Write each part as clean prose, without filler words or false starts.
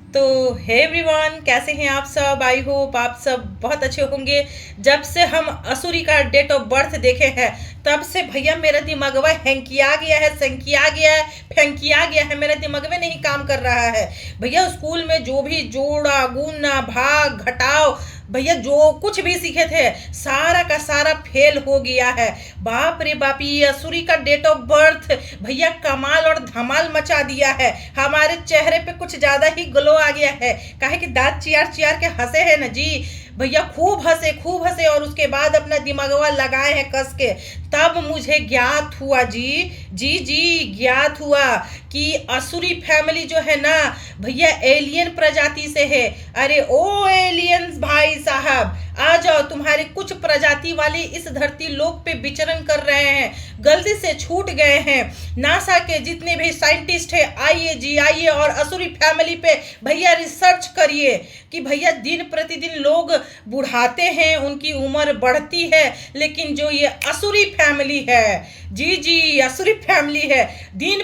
तो hey everyone, कैसे हैं आप सब। आई होप आप सब बहुत अच्छे होंगे। जब से हम असुरी का डेट ऑफ बर्थ देखे हैं तब से भैया मेरा दिमागवा हैंकिया गया है, सैंकिया गया है, फेंकिया गया है। मेरा दिमाग में नहीं काम कर रहा है भैया। स्कूल में जो भी जोड़ा गुना भाग घटाओ भैया जो कुछ भी सीखे थे सारा का सारा फेल हो गया है। बाप रे बाप, ये असुरी का डेट ऑफ बर्थ भैया कमाल और धमाल मचा दिया है। हमारे चेहरे पे कुछ ज्यादा ही ग्लो आ गया है। काहे कि दांत चियार चियार के हंसे हैं ना जी भैया, खूब हंसे और उसके बाद अपना दिमागवा लगाए हैं कस के। तब मुझे ज्ञात हुआ जी ज्ञात हुआ कि असुरी फैमिली जो है ना भैया एलियन प्रजाति से है। अरे ओ एलियंस भाई साहब, आ जाओ। तुम्हारे कुछ प्रजाति वाले इस धरती लोक पे विचरण कर रहे हैं, गलती से छूट गए हैं। नासा के जितने भी साइंटिस्ट है आइए जी आइए और असुरी फैमिली पे भैया रिसर्च करिए कि भैया दिन प्रतिदिन लोग बुढ़ाते हैं, उनकी उम्र बढ़ती है, लेकिन जो ये असुरी फैमिली है जी असुरी फैमिली है दिन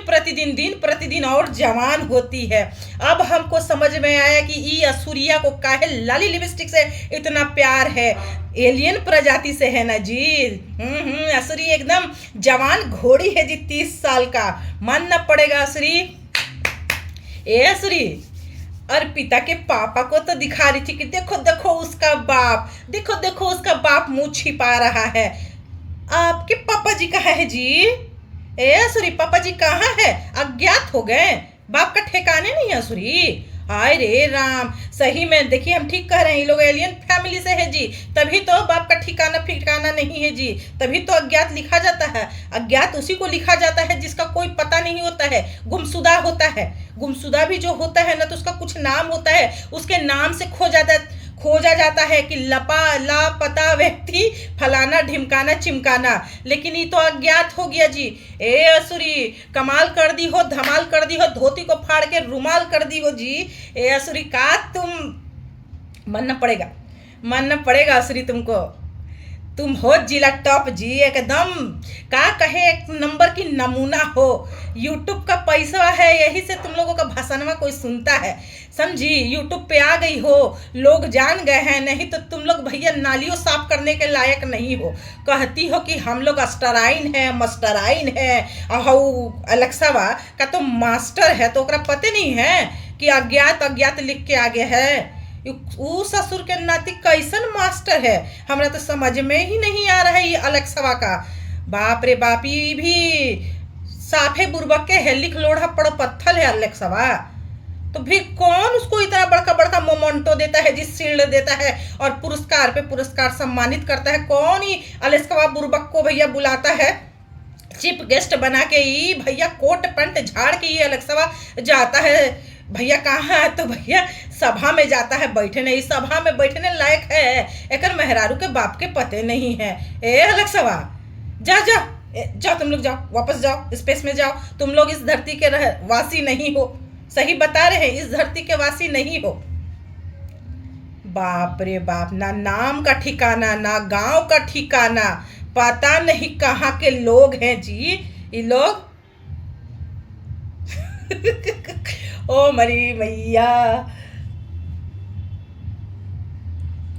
प्रतिदिन और जवान होती है। अब हमको समझ में आया कि ई असुरिया को काहे लाली लिपस्टिक से इतना प्यार है। एलियन प्रजाति से है ना जी। असुरी एकदम जवान घोड़ी है जी, 30 साल का। मानना पड़ेगा असुरी। ए असुरी अर्पिता के पापा को तो दिखा रही थी कि देखो देखो उसका बाप, देखो देखो उसका बाप मुंह छिपा रहा है। आपके पापा जी कहाँ है जी? ए असुरी पापा जी कहाँ है? अज्ञात हो गए, बाप का ठिकाने नहीं है असुरी। हाय रे राम, सही में देखिए हम ठीक कह रहे हैं, ये लोग एलियन फैमिली से है जी, तभी तो बाप का ठिकाना नहीं है जी। तभी तो अज्ञात लिखा जाता है। अज्ञात उसी को लिखा जाता है जिसका कोई पता नहीं होता है, गुमशुदा होता है। गुमशुदा भी जो होता है ना तो उसका कुछ नाम होता है, उसके नाम से खोजा जाता है कि लापता व्यक्ति फलाना ढिमकाना चिमकाना। लेकिन ये तो अज्ञात हो गया जी। ए असुरी कमाल कर दी हो, धमाल कर दी हो, धोती को फाड़ के रुमाल कर दी हो जी। ए असुरी का तुम मानना पड़ेगा असुरी तुमको। तुम हो जिला टॉप जी, एकदम का कहे एक नंबर की नमूना हो। यूट्यूब का पैसा है, यही से तुम लोगों का भाषणवा कोई सुनता है, समझी। यूट्यूब पे आ गई हो, लोग जान गए हैं, नहीं तो तुम लोग भैया नालियों साफ करने के लायक नहीं हो। कहती हो कि हम लोग मस्टराइन है। अलेक्सावा का तो मास्टर है, तो ओकरा पते नहीं है कि अज्ञात लिख के आगे है। ऊ ससुर के नाती कैसन मास्टर है, हमरा तो समझ में ही नहीं आ रहा है ये अलेक्सावा का। बाप रे बाप, ये भी साफे बुर्बक के है, लिख लोढ़ा पड़ पत्थल है अलेक्सावा। तो भी कौन उसको इतना बड़का बड़का मोमेंटो देता है, जिस शील्ड देता है और पुरस्कार पे पुरस्कार सम्मानित करता है। कौन ही अलेक्सावा बुर्बक को भैया बुलाता है चीफ गेस्ट बना के? ही भैया कोट पैंट झाड़ के ये अलेक्सावा जाता है भैया कहाँ है? तो भैया सभा में जाता है बैठने। इस सभा में बैठने लायक है एकर मेहरारू के बाप के पते नहीं है। ए अलेक्सावा जाओ तुम लोग, जाओ वापस जाओ, स्पेस में जाओ। तुम लोग इस धरती के वासी नहीं हो, सही बता रहे हैं, इस धरती के वासी नहीं हो। बाप रे बाप, ना नाम का ठिकाना ना गांव का ठिकाना, पता नहीं कहाँ के लोग हैं जी ये लोग। ओ मरी मैया,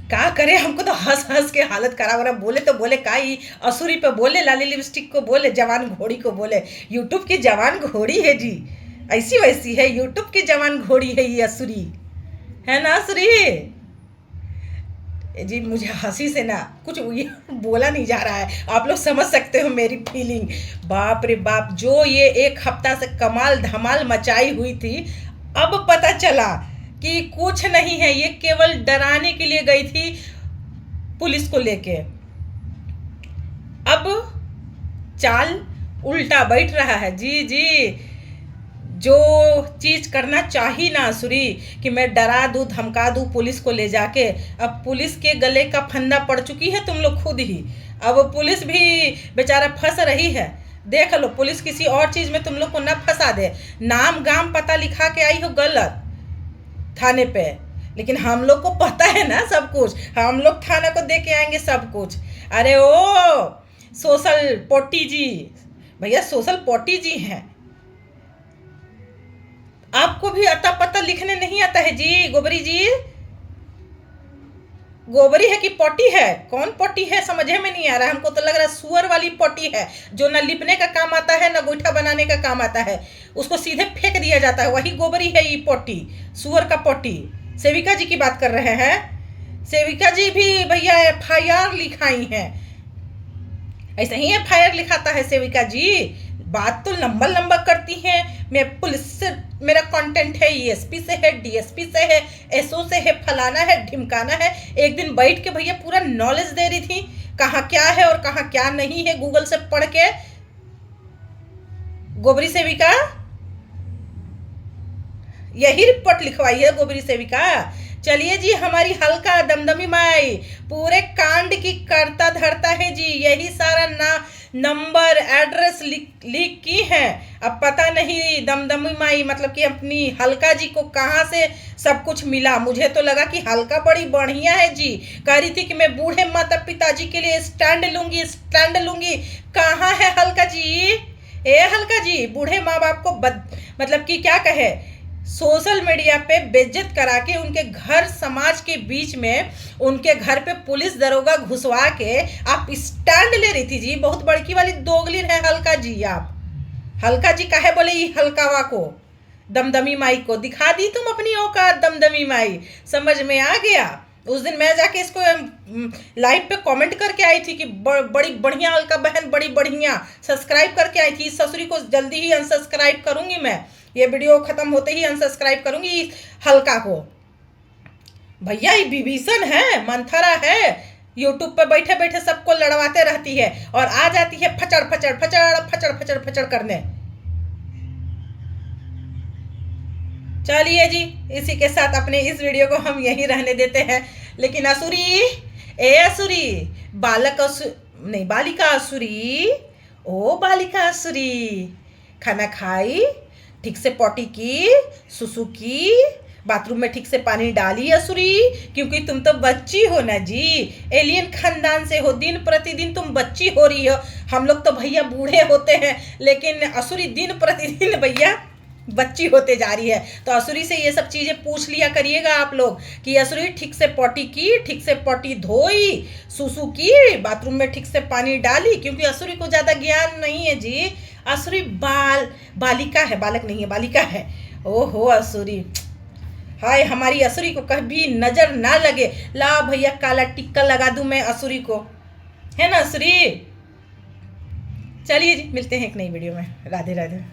का करे, हमको तो हंस के हालत खराब हो रहा। बोले तो बोले का ही असुरी पे बोले, लाली लिपस्टिक को बोले, जवान घोड़ी को बोले। यूट्यूब की जवान घोड़ी है जी, ऐसी वैसी है, यूट्यूब की जवान घोड़ी है ये असुरी, है ना असुरी जी। मुझे हंसी से ना कुछ बोला नहीं जा रहा है, आप लोग समझ सकते हो मेरी फीलिंग। बाप रे बाप, जो ये एक हफ्ता से कमाल धमाल मचाई हुई थी, अब पता चला कि कुछ नहीं है, ये केवल डराने के लिए गई थी पुलिस को लेके। अब चाल उल्टा बैठ रहा है जी। जो चीज करना चाहिए ना असुरी कि मैं डरा दूं धमका दूं पुलिस को ले जाके, अब पुलिस के गले का फंदा पड़ चुकी है तुम लोग खुद ही। अब पुलिस भी बेचारा फंस रही है। देख लो, पुलिस किसी और चीज में तुम लोग को ना फंसा दे। नाम गाम पता लिखा के आई हो गलत थाने पे, लेकिन हम लोग को पता है ना सब कुछ, हम लोग थाना को दे के आएंगे सब कुछ। अरे ओ सोशल पोटी जी, भैया सोशल पोटी जी हैं, आपको भी अता पता लिखने नहीं आता है जी? गोबरी जी? गोबरी है कि पोटी है? कौन पोटी है समझे में नहीं आ रहा। हमको तो लग रहा है सुअर वाली पोटी है, जो न लिपने का काम आता है न गोईठा बनाने का काम आता है, उसको सीधे फेंक दिया जाता है, वही गोबरी है ये पोटी, सुअर का पोटी। सेविका जी की बात कर रहे हैं। सेविका जी भी भैया FIR लिखाई है, ऐसे ही FIR लिखाता है सेविका जी। बात तो लंबा लंबा करती हैं। मैं पुलिस से, मेरा कंटेंट है ESP से है, DSP से है, SO से है, फलाना है, ढिमकाना है। एक दिन बैठ के भैया पूरा नॉलेज दे रही थी, कहाँ क्या है और कहाँ क्या नहीं है, गूगल से पढ़ के। गोबरी सेविका यही रिपोर्ट लिखवाई है गोबरी सेविका। चलिए जी, हमारी हल्का दमदमी माई पूरे कांड की करता धरता है जी, यही सारा नंबर एड्रेस लीक की है। अब पता नहीं दमदमी माई मतलब कि अपनी हल्का जी को कहाँ से सब कुछ मिला। मुझे तो लगा कि हल्का बड़ी बढ़िया है जी, कह रही थी कि मैं बूढ़े माता पिताजी के लिए स्टैंड लूंगी। कहाँ है हल्का जी? ए हल्का जी, बूढ़े माँ बाप को मतलब कि क्या कहे, सोशल मीडिया पे बेइज्जत करा के उनके घर समाज के बीच में उनके घर पे पुलिस दरोगा घुसवा के आप स्टैंड ले रही थी जी। बहुत बड़की वाली दोगलिन है हल्का जी आप। हल्का जी काहे बोले ये हल्कावा को, दमदमी माई को दिखा दी तुम अपनी औकात। दमदमी माई समझ में आ गया। उस दिन मैं जाके इसको लाइव पे कमेंट करके आई थी कि बड़ी बढ़िया हल्का बहन, बड़ी बढ़िया, सब्सक्राइब करके आई थी। इस ससुरी को जल्दी ही अनसब्सक्राइब करूंगी मैं, ये वीडियो खत्म होते ही अनसब्सक्राइब करूंगी हल्का को। भैया ये विभीषण है, मंथरा है, यूट्यूब पे बैठे बैठे सबको लड़वाते रहती है और आ जाती है फचड़ फचड़ फचड़ फचड़ फचड़ फचड़ करने। चलिए जी, इसी के साथ अपने इस वीडियो को हम यहीं रहने देते हैं। लेकिन असुरी, ए असुरी, बालिका असुरी, ओ बालिका असुरी, खाना खाई, ठीक से पॉटी की, सुसु की, बाथरूम में ठीक से पानी डाली असुरी, क्योंकि तुम तो बच्ची हो ना जी, एलियन खानदान से हो, दिन प्रतिदिन तुम बच्ची हो रही हो। हम लोग तो भैया बूढ़े होते हैं, लेकिन असुरी दिन प्रतिदिन भैया बच्ची होते जा रही है। तो असुरी से ये सब चीज़ें पूछ लिया करिएगा आप लोग कि असुरी ठीक से पॉटी की, ठीक से पॉटी धोई, सुसु की, बाथरूम में ठीक से पानी डाली, क्योंकि असुरी को ज़्यादा ज्ञान नहीं है जी। असुरी बालिका है, बालक नहीं है, बालिका है। ओहो असुरी, हाय हमारी असुरी को कभी नजर ना लगे। ला भैया काला टिक्का लगा दूं मैं असुरी को, है ना असुरी। चलिए जी, मिलते हैं एक नई वीडियो में। राधे राधे।